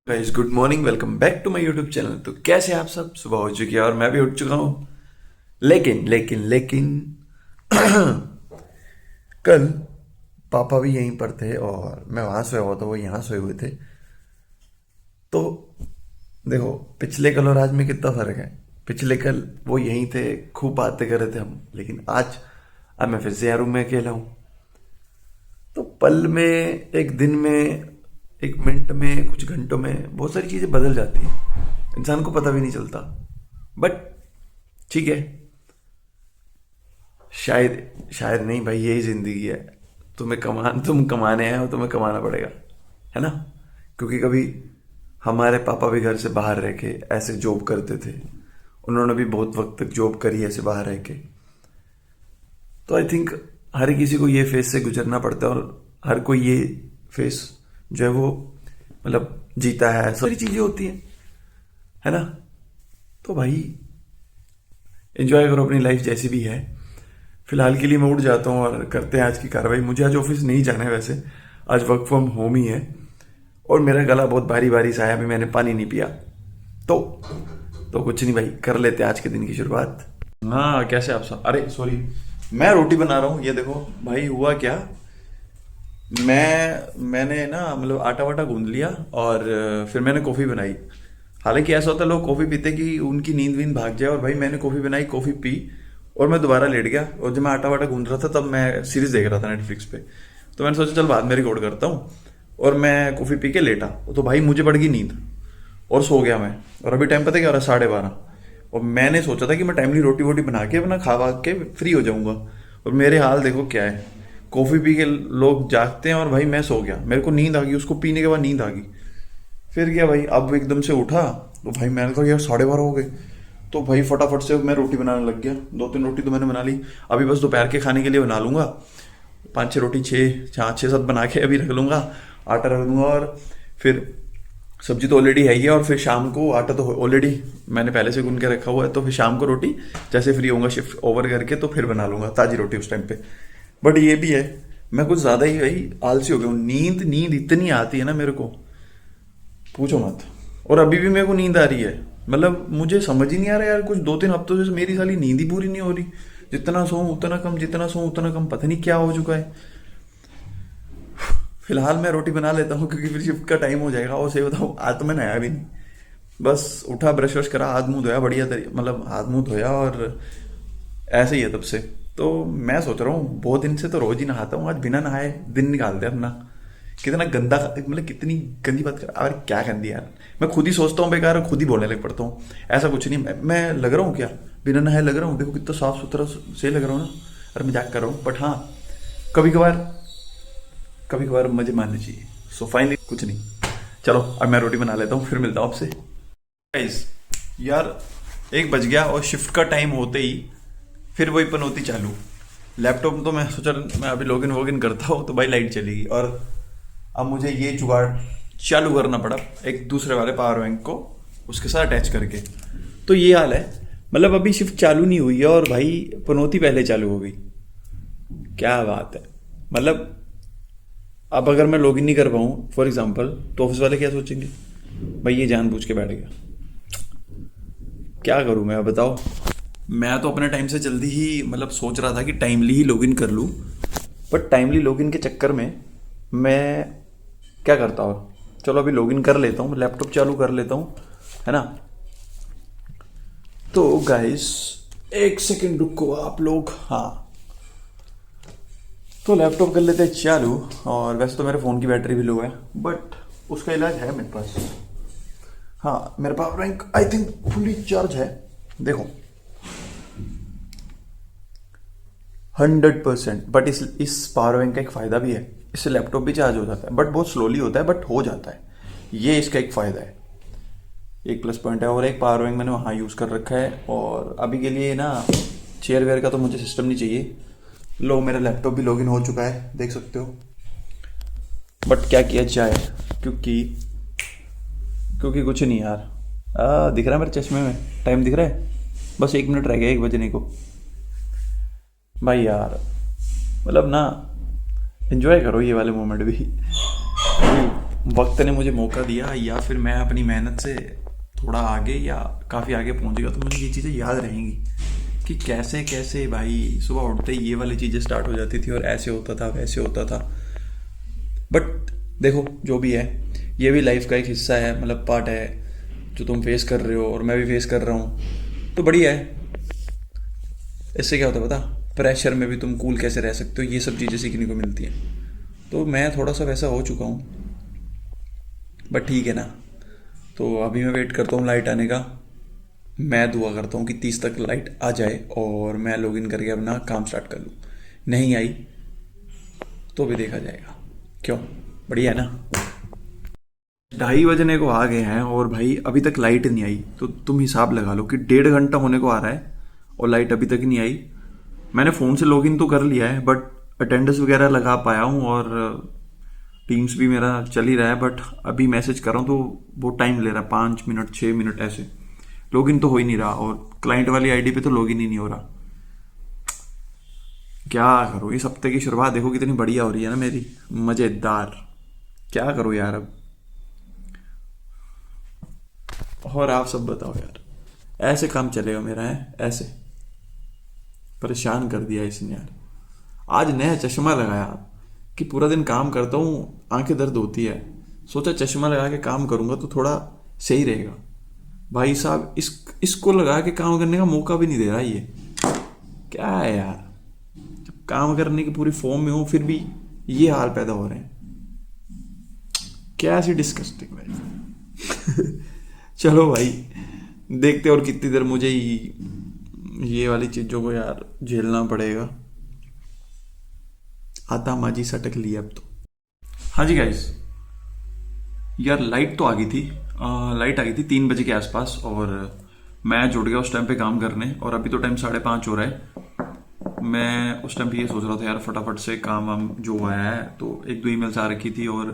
Guys good morning, welcome back to my YouTube channel. तो कैसे हैं आप सब? सुबह हो चुकी है और मैं भी उठ चुका हूँ। लेकिन कल पापा भी यहीं पर थे और मैं वहां सोया हुआ था, वो यहाँ सोए हुए थे। तो देखो, पिछले कल और आज में कितना फर्क है। पिछले कल वो यहीं थे, खूब बातें कर रहे थे हम, लेकिन आज अब मैं फिर से यार रूम में अकेला हूँ। तो पल में, एक दिन में, एक मिनट में, कुछ घंटों में बहुत सारी चीज़ें बदल जाती हैं, इंसान को पता भी नहीं चलता। बट ठीक है, शायद शायद नहीं भाई, यही जिंदगी है। तुम कमाने आए हो, तुम्हें कमाना पड़ेगा, है ना। क्योंकि कभी हमारे पापा भी घर से बाहर रह के ऐसे जॉब करते थे, उन्होंने भी बहुत वक्त तक जॉब करी ऐसे बाहर रह के। तो आई थिंक हर किसी को ये फेस से गुजरना पड़ता है, और हर कोई ये फेस जो है वो मतलब जीता है। सारी चीजें होती हैं, है ना। तो भाई एंजॉय करो अपनी लाइफ जैसी भी है। फिलहाल के लिए मैं उठ जाता हूँ और करते हैं आज की कार्रवाई। मुझे आज ऑफिस नहीं जाना है, वैसे आज वर्क फ्रॉम होम ही है। और मेरा गला बहुत भारी भारी सा है, अभी मैंने पानी नहीं पिया। तो कुछ नहीं भाई, कर लेते हैं आज के दिन की शुरुआत। हाँ, कैसे आप सब? अरे सॉरी, मैं रोटी बना रहा हूँ। ये देखो भाई, हुआ क्या, मैंने ना मतलब आटा वाटा गूंद लिया और फिर मैंने कॉफ़ी बनाई। हालांकि ऐसा होता है लोग कॉफ़ी पीते कि उनकी नींद वींद भाग जाए, और भाई मैंने कॉफ़ी बनाई, कॉफ़ी पी और मैं दोबारा लेट गया। और जब मैं आटा वाटा गूंद रहा था तब मैं सीरीज देख रहा था नेटफ्लिक्स पे। तो मैंने सोचा चल बाद में रिकॉर्ड करता हूँ, और मैं कॉफ़ी पी के लेटा। तो भाई मुझे पड़ गई नींद और सो गया मैं। और अभी टाइम पता है क्या हो रहा है? 12:30। और मैंने सोचा था कि मैं टाइमली रोटी वोटी बना के अपना खा वा के फ्री हो जाऊंगा, और मेरे हाल देखो क्या है। कॉफ़ी पी के लोग जागते हैं और भाई मैं सो गया, मेरे को नींद आ गई, उसको पीने के बाद नींद आ गई। फिर क्या भाई, अब एकदम से उठा तो भाई मैंने कहा यार 12:30 हो गए। तो भाई फटाफट से मैं रोटी बनाने लग गया। 2-3 रोटी तो मैंने बना ली। अभी बस दोपहर के खाने के लिए बना लूंगा 5-6 रोटी, 6-7 बना के अभी रख लूंगा, आटा रख दूंगा। और फिर सब्जी तो ऑलरेडी है ही है, और फिर शाम को आटा तो ऑलरेडी मैंने पहले से गूंद के रखा हुआ है। तो फिर शाम को रोटी जैसे फ्री होऊंगा शिफ्ट ओवर करके तो फिर बना लूंगा ताजी रोटी उस टाइम पे। बट ये भी है, मैं कुछ ज्यादा ही भाई आलसी हो गया हूँ। नींद नींद इतनी आती है ना मेरे को, पूछो मत। और अभी भी मेरे को नींद आ रही है, मतलब मुझे समझ ही नहीं आ रहा यार। कुछ 2-3 हफ्तों से मेरी साली नींद ही पूरी नहीं हो रही। जितना सोऊं उतना कम, जितना सोऊं उतना कम, पता नहीं क्या हो चुका है। फिलहाल मैं रोटी बना लेता हूँ क्योंकि फिर शिफ्ट का टाइम हो जाएगा। और सही बताऊँ, आज तो मैं नहाया भी नहीं, बस उठा, ब्रश वश करा, हाथ मुंह धोया, बढ़िया मतलब हाथ मुंह धोया, और ऐसे ही है तब से। तो मैं सोच रहा हूँ, बहुत दिन से तो रोज ही नहाता हूँ, आज बिना नहाए दिन निकालते हैं अपना। कितना गंदा, मतलब कितनी गंदी बात कर। अरे क्या गंदी यार, मैं खुद ही सोचता हूँ बेकार और खुद ही बोलने लग पड़ता हूँ। ऐसा कुछ नहीं, मैं लग रहा हूँ क्या बिना नहाए लग रहा हूँ? देखो कितना साफ सुथरा से लग रहा हूँ ना। अरे मजाक कर रहा हूँ, बट हाँ, कभी कभार कभी कभार मजे मारने चाहिए। सो फाइनली कुछ नहीं, चलो अब मैं रोटी बना लेता हूँ, फिर मिलता हूँ आपसे। गाइस यार, 1 बज गया और शिफ्ट का टाइम होते ही फिर वही पनौती चालू। लैपटॉप तो मैं सोचा मैं अभी लॉगिन वॉगिन करता हूँ तो भाई लाइट चलेगी, और अब मुझे ये जुगाड़ चालू करना पड़ा एक दूसरे वाले पावर बैंक को उसके साथ अटैच करके। तो ये हाल है, मतलब अभी शिफ्ट चालू नहीं हुई है और भाई पनौती पहले चालू हो गई। क्या बात है, मतलब अब अगर मैं लॉगिन नहीं कर पाऊँ फॉर एग्जांपल, तो ऑफिस वाले क्या सोचेंगे? भाई ये जानबूझ के बैठ गया। क्या करूँ मैं, अब बताओ। मैं तो अपने टाइम से जल्दी ही मतलब सोच रहा था कि टाइमली ही लॉगिन कर लूँ, बट टाइमली लॉगिन के चक्कर में मैं क्या करता हूँ, चलो अभी लॉगिन कर लेता हूँ, लैपटॉप चालू कर लेता हूँ, है ना। तो गाइस 1 सेकंड रुको आप लोग। हाँ, तो लैपटॉप कर लेते हैं चालू। और वैसे तो मेरे फ़ोन की बैटरी भी लो है, बट उसका इलाज है मेरे पास। हाँ, मेरे power bank I think fully charge है। देखो 100%। बट इस पावर बैंक का एक फ़ायदा भी है, इससे लैपटॉप भी चार्ज हो जाता है, बट बहुत स्लोली होता है, बट हो जाता है। ये इसका एक फ़ायदा है, एक प्लस पॉइंट है। और एक पावर बैंक मैंने वहाँ यूज़ कर रखा है। और अभी के लिए ना चेयर वेयर का तो मुझे सिस्टम नहीं चाहिए। लो मेरा लैपटॉप भी लॉगिन हो चुका है, देख सकते हो। बट क्या किया जाए, क्योंकि कुछ नहीं यार। दिख रहा है मेरे चश्मे में टाइम दिख रहा है, बस 1 मिनट रह गया 1 बजने को। भाई यार मतलब ना, एंजॉय करो ये वाले मोमेंट भी। वक्त ने मुझे मौका दिया या फिर मैं अपनी मेहनत से थोड़ा आगे या काफ़ी आगे पहुंच गया, तो मुझे ये चीज़ें याद रहेंगी कि कैसे कैसे भाई सुबह उठते ही ये वाली चीज़ें स्टार्ट हो जाती थी और ऐसे होता था वैसे होता था। बट देखो जो भी है, ये भी लाइफ का एक हिस्सा है, मतलब पार्ट है जो तुम फेस कर रहे हो और मैं भी फेस कर रहा हूँ, तो बढ़िया है। इससे क्या होता है पता, प्रेशर में भी तुम कूल कैसे रह सकते हो, ये सब चीज़ें सीखने को मिलती हैं। तो मैं थोड़ा सा वैसा हो चुका हूँ, बट ठीक है ना। तो अभी मैं वेट करता हूँ लाइट आने का। मैं दुआ करता हूँ कि 30 तक लाइट आ जाए और मैं लॉगिन करके अपना काम स्टार्ट कर लूँ। नहीं आई तो भी देखा जाएगा, क्यों, बढ़िया है ना। 2:30 बजने को आ गए हैं और भाई अभी तक लाइट नहीं आई, तो तुम हिसाब लगा लो कि 1.5 घंटा होने को आ रहा है और लाइट अभी तक नहीं आई। मैंने फ़ोन से लॉगिन तो कर लिया है, बट अटेंडेंस वगैरह लगा पाया हूँ और टीम्स भी मेरा चल ही रहा है, बट अभी मैसेज कर रहा हूँ तो वो टाइम ले रहा है, 5 मिनट 6 मिनट ऐसे। लॉगिन तो हो ही नहीं रहा और क्लाइंट वाली आईडी पे तो लॉगिन ही नहीं हो रहा। क्या करूँ, इस हफ्ते की शुरुआत देखो कितनी बढ़िया हो रही है ना मेरी, मज़ेदार। क्या करूँ यार अब। और आप सब बताओ यार, ऐसे काम चलेगा मेरा, है ऐसे परेशान कर दिया इसने यार। आज नया चश्मा लगाया कि पूरा दिन काम करता हूँ, आंखें दर्द होती है, सोचा चश्मा लगा के काम करूंगा तो थोड़ा सही रहेगा। भाई साहब इसको लगा के काम करने का मौका भी नहीं दे रहा ये। क्या है यार, जब काम करने की पूरी फॉर्म में हो फिर भी ये हाल पैदा हो रहे हैं। क्या ऐसी डिस्कस्टिंग भाई। चलो भाई, देखते और कितनी देर मुझे ये वाली चीज़ों को यार झेलना पड़ेगा। आता माजी सटक लिया अब तो। हाँ जी गाइस, यार लाइट तो आ गई थी। लाइट आ गई थी 3 बजे के आसपास और मैं जुट गया उस टाइम पे काम करने, और अभी तो टाइम 5:30 हो रहा है। मैं उस टाइम पे ये सोच रहा था यार फटाफट से काम वाम जो आया है, तो 1-2 ईमेल्स आ रखी थी और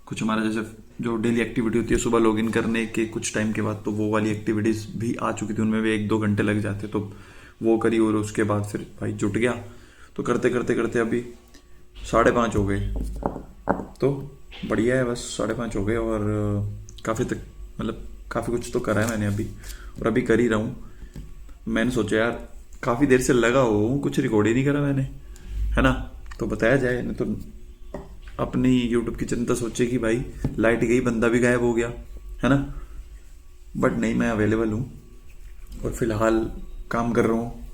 कुछ हमारा जैसे जो डेली एक्टिविटी होती है सुबह लॉगिन करने के कुछ टाइम के बाद, तो वो वाली एक्टिविटीज़ भी आ चुकी थी, उनमें भी 1-2 घंटे लग जाते, तो वो करी और उसके बाद फिर भाई जुट गया। तो करते करते करते अभी 5:30 हो गए, तो बढ़िया है, बस 5:30 हो गए और काफ़ी तक मतलब काफ़ी कुछ तो करा है मैंने अभी, और अभी कर ही रहा हूँ। मैंने सोचा यार काफ़ी देर से लगा हो, कुछ रिकॉर्ड ही नहीं करा मैंने, है ना, तो बताया जाए। नहीं तो अपनी यूट्यूब की जनता सोचे कि भाई लाइट गई बंदा भी गायब हो गया, है ना। बट नहीं, मैं अवेलेबल हूँ और फिलहाल काम कर रहा हूँ,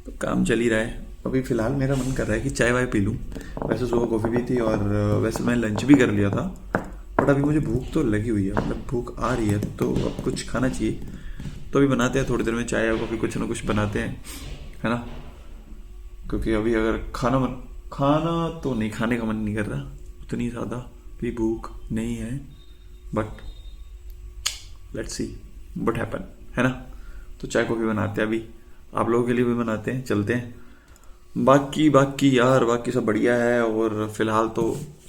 तो काम चल ही रहा है। अभी फिलहाल मेरा मन कर रहा है कि चाय वाय पी लूँ। वैसे सुबह कॉफ़ी भी थी और वैसे मैं लंच भी कर लिया था, बट अभी मुझे भूख तो लगी हुई है, मतलब भूख आ रही है, तो अब कुछ खाना चाहिए। तो अभी बनाते हैं थोड़ी देर में चाय या कॉफ़ी, कुछ ना कुछ बनाते हैं, है ना। क्योंकि अभी अगर खाना तो नहीं, खाने का मन नहीं कर रहा, उतनी ज़्यादा भी भूख नहीं है, but let's see what happen, है ना। तो चाय कॉफ़ी बनाते हैं, अभी आप लोगों के लिए भी बनाते हैं, चलते हैं। बाकी यार बाकी सब बढ़िया है। और फिलहाल तो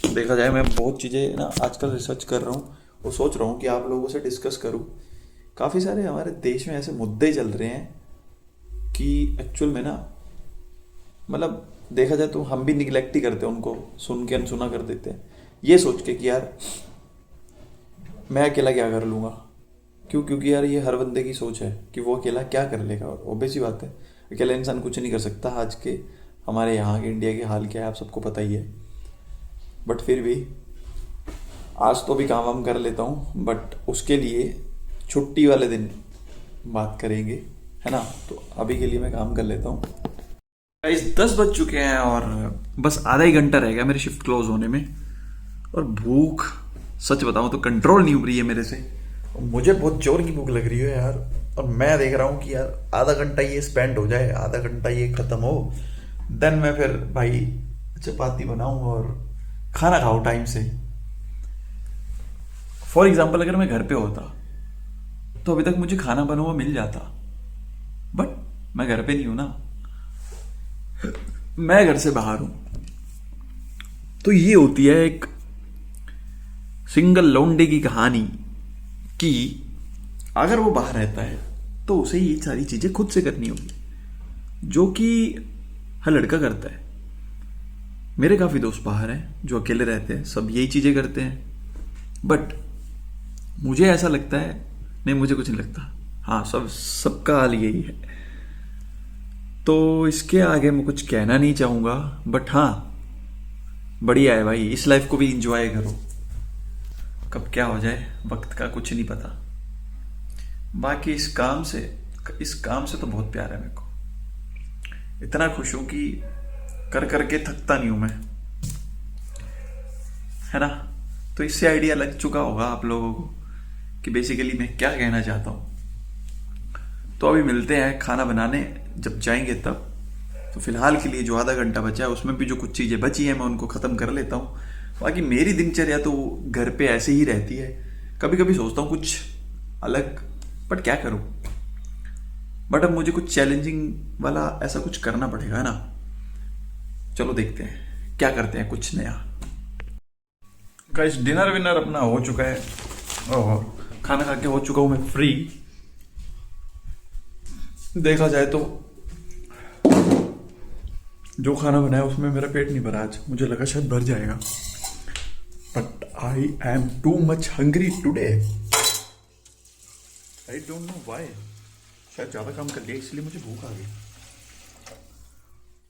देखा जाए, मैं बहुत चीज़ें ना आजकल रिसर्च कर रहा हूँ और सोच रहा हूँ कि आप लोगों से डिस्कस करूँ। काफ़ी सारे हमारे देश में ऐसे मुद्दे चल रहे हैं कि एक्चुअल में ना, मतलब देखा जाए तो हम भी निगलेक्ट ही करते हैं उनको, सुन के अनसुना कर देते हैं, ये सोच के कि यार मैं अकेला क्या कर लूँगा। क्योंकि यार ये हर बंदे की सोच है कि वो अकेला क्या कर लेगा, और ऑब्वियस ही बात है अकेला इंसान कुछ नहीं कर सकता। आज के हमारे यहाँ के इंडिया के हाल क्या है आप सबको पता ही है। बट फिर भी आज तो भी काम वाम कर लेता हूँ, बट उसके लिए छुट्टी वाले दिन बात करेंगे, है ना। तो अभी के लिए मैं काम कर लेता हूँ। गाइस 10 बज चुके हैं और बस आधा ही घंटा रह गया मेरी शिफ्ट क्लोज होने में, और भूख सच बताऊं तो कंट्रोल नहीं हो रही है मेरे से। मुझे बहुत जोर की भूख लग रही है यार, और मैं देख रहा हूँ कि यार आधा घंटा ये स्पेंड हो जाए, आधा घंटा ये खत्म हो, देन मैं फिर भाई चपाती बनाऊं और खाना खाऊं टाइम से। फॉर एग्जाम्पल अगर मैं घर पे होता तो अभी तक मुझे खाना बना हुआ मिल जाता, बट मैं घर पे नहीं हूं ना, मैं घर से बाहर हूं। तो ये होती है एक सिंगल लौंडे की कहानी कि अगर वो बाहर रहता है तो उसे ये सारी चीजें खुद से करनी होगी, जो कि हर लड़का करता है। मेरे काफी दोस्त बाहर हैं जो अकेले रहते हैं, सब यही चीजें करते हैं। बट मुझे ऐसा लगता है, नहीं मुझे कुछ नहीं लगता, हाँ सबका हाल यही है। तो इसके आगे मैं कुछ कहना नहीं चाहूँगा, बट हाँ बढ़िया है भाई, इस लाइफ को भी इंजॉय करो। कब क्या हो जाए वक्त का कुछ नहीं पता। बाकी इस काम से तो बहुत प्यार है मेरे को। इतना खुश हूं कि कर करके थकता नहीं हूं मैं, है ना। तो इससे आइडिया लग चुका होगा आप लोगों को कि बेसिकली मैं क्या कहना चाहता हूँ। तो अभी मिलते हैं खाना बनाने, जब जाएंगे तब। तो फिलहाल के लिए जो आधा घंटा बचा है उसमें भी जो कुछ चीज़ें बची हैं मैं उनको ख़त्म कर लेता हूँ। बाकी मेरी दिनचर्या तो घर पे ऐसे ही रहती है। कभी कभी सोचता हूँ कुछ अलग, बट क्या करूँ। बट अब मुझे कुछ चैलेंजिंग वाला ऐसा कुछ करना पड़ेगा, है ना। चलो देखते हैं क्या करते हैं कुछ नया। गाइस डिनर विनर अपना हो चुका है और खाना खा के हो चुका हूँ मैं फ्री। देखा जाए तो जो खाना बनाया उसमें मेरा पेट नहीं भरा आज। मुझे लगा शायद भर जाएगा, but I am too much hungry today. I don't know why, शायद ज़्यादा काम कर लिया इसलिए मुझे भूख आ गई।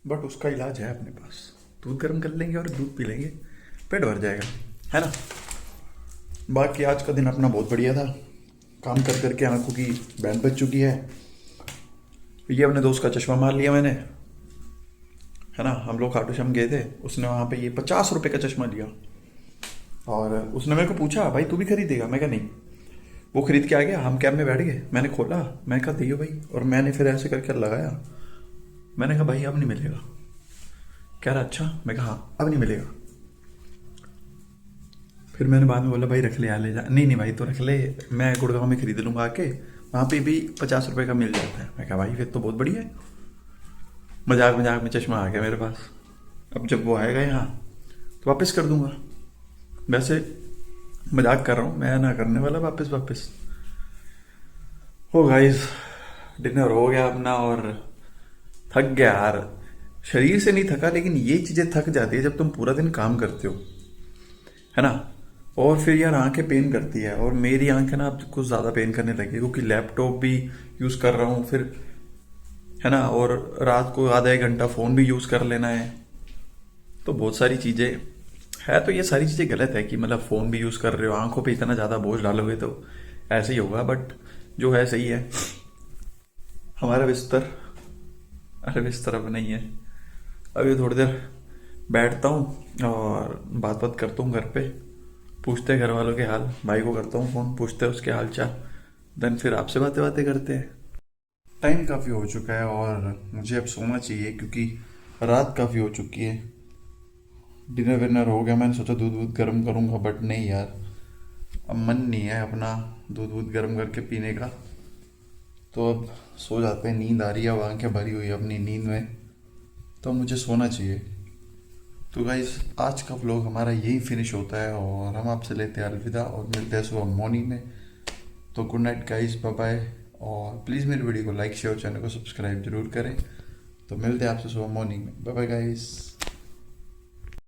बट उसका इलाज है अपने पास, दूध गर्म कर लेंगे और दूध पी लेंगे, पेट भर जाएगा, है ना। बाकी आज का दिन अपना बहुत बढ़िया था। काम कर करके आंखों की बैंड बज चुकी है। ये अपने दोस्त का चश्मा मार लिया मैंने, है ना। हम लोग खाटू श्याम गए थे, उसने वहाँ पे ये 50 रुपए का चश्मा लिया और उसने मेरे को पूछा भाई तू भी खरीदेगा। मैं कहा नहीं। वो खरीद के आ गया, हम कैब में बैठ गए। मैंने खोला, मैं कहा दियो भाई, और मैंने फिर ऐसे करके लगाया। मैंने कहा भाई अब नहीं मिलेगा। कह रहा अच्छा। मैं कहा हाँ अब नहीं मिलेगा। फिर मैंने बाद में बोला भाई रख ले, आ ले जा। नहीं नहीं भाई तो रख ले, मैं गुड़गांव में खरीद लूँगा आके, वहाँ पे भी 50 रुपए का मिल जाता है। मैं कहा भाई फिर तो बहुत बढ़िया है। मजाक मजाक में चश्मा आ गया मेरे पास। अब जब वो आएगा यहाँ तो वापस कर दूंगा। वैसे मजाक कर रहा हूँ, मैं ना करने वाला वापस। हो गाइस डिनर हो गया अपना और थक गया यार। शरीर से नहीं थका, लेकिन ये चीज़ें थक जाती है जब तुम पूरा दिन काम करते हो, है ना। और फिर यार आंखें पेन करती है, और मेरी आंखें ना अब कुछ ज़्यादा पेन करने लगी क्योंकि लैपटॉप भी यूज़ कर रहा हूँ फिर, है ना। और रात को आधा एक घंटा फ़ोन भी यूज़ कर लेना है, तो बहुत सारी चीज़ें है। तो ये सारी चीज़ें गलत है कि मतलब फ़ोन भी यूज़ कर रहे हो, आंखों पे इतना ज़्यादा बोझ डालोगे तो ऐसे ही होगा। बट जो है सही है। हमारा बिस्तर, अरे बिस्तर अब नहीं है। अभी थोड़ी देर बैठता हूँ और बात करता हूँ घर पे, पूछते हैं घर वालों के हाल। भाई को करता हूँ फ़ोन, पूछते हैं उसके हाल चाल, देन फिर आपसे बातें करते हैं। टाइम काफ़ी हो चुका है और मुझे अब सोना चाहिए क्योंकि रात काफ़ी हो चुकी है। डिनर विनर हो गया, मैंने सोचा दूध वूध गर्म करूँगा, बट नहीं यार अब मन नहीं है अपना दूध वूध गर्म करके पीने का। तो अब सो जाते हैं, नींद आ रही है, अब आंखें भरी हुई है अपनी नींद में, तो मुझे सोना चाहिए। तो गाइस आज का व्लॉग हमारा यही फिनिश होता है और हम आपसे लेते हैं अलविदा और मिलते हैं सुबह मॉर्निंग में। तो good night guys, bye bye. और प्लीज़ मेरी वीडियो को लाइक शेयर, चैनल को सब्सक्राइब जरूर करें। तो मिलते हैं आपसे सुबह मॉर्निंग में। Bye bye guys.